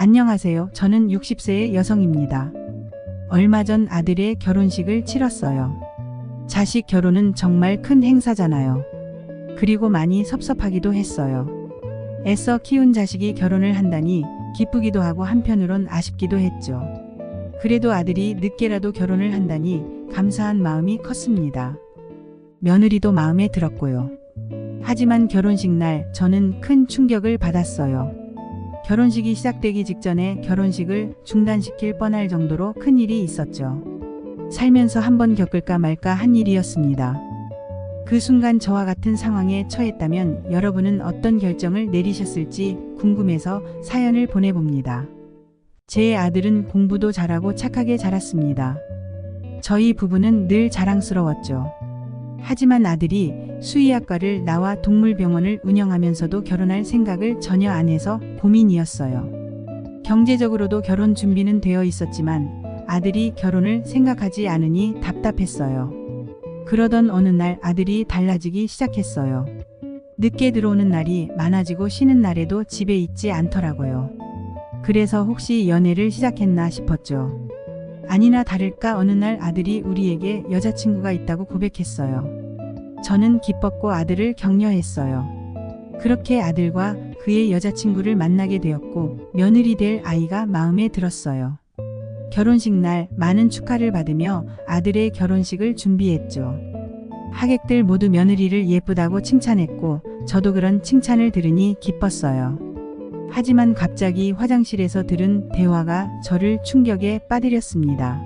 안녕하세요. 저는 60세의 여성입니다. 얼마 전 아들의 결혼식을 치렀어요. 자식 결혼은 정말 큰 행사잖아요. 그리고 많이 섭섭하기도 했어요. 애써 키운 자식이 결혼을 한다니 기쁘기도 하고 한편으론 아쉽기도 했죠. 그래도 아들이 늦게라도 결혼을 한다니 감사한 마음이 컸습니다. 며느리도 마음에 들었고요. 하지만 결혼식 날 저는 큰 충격을 받았어요. 결혼식이 시작되기 직전에 결혼식을 중단시킬 뻔할 정도로 큰 일이 있었죠. 살면서 한번 겪을까 말까 한 일이었습니다. 그 순간 저와 같은 상황에 처했다면 여러분은 어떤 결정을 내리셨을지 궁금해서 사연을 보내봅니다. 제 아들은 공부도 잘하고 착하게 자랐습니다. 저희 부부는 늘 자랑스러웠죠. 하지만 아들이 수의학과를 나와 동물병원을 운영하면서도 결혼할 생각을 전혀 안 해서 고민이었어요. 경제적으로도 결혼 준비는 되어 있었지만 아들이 결혼을 생각하지 않으니 답답했어요. 그러던 어느 날 아들이 달라지기 시작했어요. 늦게 들어오는 날이 많아지고 쉬는 날에도 집에 있지 않더라고요. 그래서 혹시 연애를 시작했나 싶었죠. 아니나 다를까 어느 날 아들이 우리에게 여자친구가 있다고 고백했어요. 저는 기뻤고 아들을 격려했어요. 그렇게 아들과 그의 여자친구를 만나게 되었고 며느리 될 아이가 마음에 들었어요. 결혼식 날 많은 축하를 받으며 아들의 결혼식을 준비했죠. 하객들 모두 며느리를 예쁘다고 칭찬했고 저도 그런 칭찬을 들으니 기뻤어요. 하지만 갑자기 화장실에서 들은 대화가 저를 충격에 빠뜨렸습니다.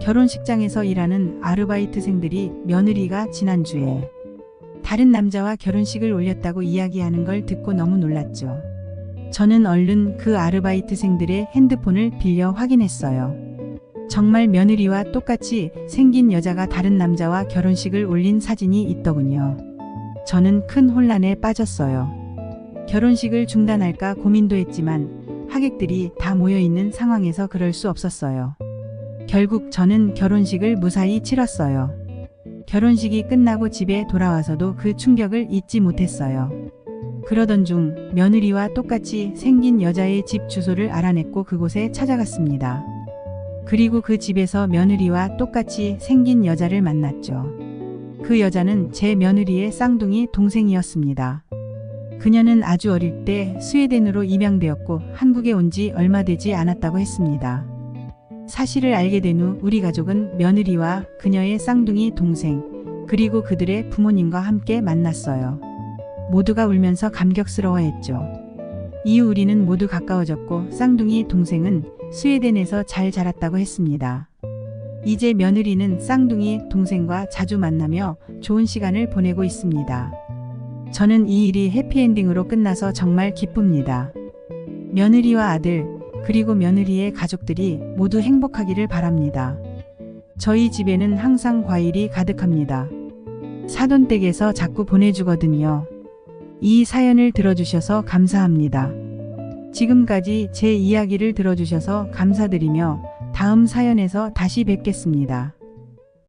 결혼식장에서 일하는 아르바이트생들이 며느리가 지난주에 다른 남자와 결혼식을 올렸다고 이야기하는 걸 듣고 너무 놀랐죠. 저는 얼른 그 아르바이트생들의 핸드폰을 빌려 확인했어요. 정말 며느리와 똑같이 생긴 여자가 다른 남자와 결혼식을 올린 사진이 있더군요. 저는 큰 혼란에 빠졌어요. 결혼식을 중단할까 고민도 했지만 하객들이 다 모여있는 상황에서 그럴 수 없었어요. 결국 저는 결혼식을 무사히 치렀어요. 결혼식이 끝나고 집에 돌아와서도 그 충격을 잊지 못했어요. 그러던 중 며느리와 똑같이 생긴 여자의 집 주소를 알아냈고 그곳에 찾아갔습니다. 그리고 그 집에서 며느리와 똑같이 생긴 여자를 만났죠. 그 여자는 제 며느리의 쌍둥이 동생이었습니다. 그녀는 아주 어릴 때 스웨덴으로 입양되었고 한국에 온 지 얼마 되지 않았다고 했습니다. 사실을 알게 된 후 우리 가족은 며느리와 그녀의 쌍둥이 동생 그리고 그들의 부모님과 함께 만났어요. 모두가 울면서 감격스러워했죠. 이후 우리는 모두 가까워졌고 쌍둥이 동생은 스웨덴에서 잘 자랐다고 했습니다. 이제 며느리는 쌍둥이 동생과 자주 만나며 좋은 시간을 보내고 있습니다. 저는 이 일이 해피엔딩으로 끝나서 정말 기쁩니다. 며느리와 아들 그리고 며느리의 가족들이 모두 행복하기를 바랍니다. 저희 집에는 항상 과일이 가득합니다. 사돈 댁에서 자꾸 보내주거든요. 이 사연을 들어주셔서 감사합니다. 지금까지 제 이야기를 들어주셔서 감사드리며 다음 사연에서 다시 뵙겠습니다.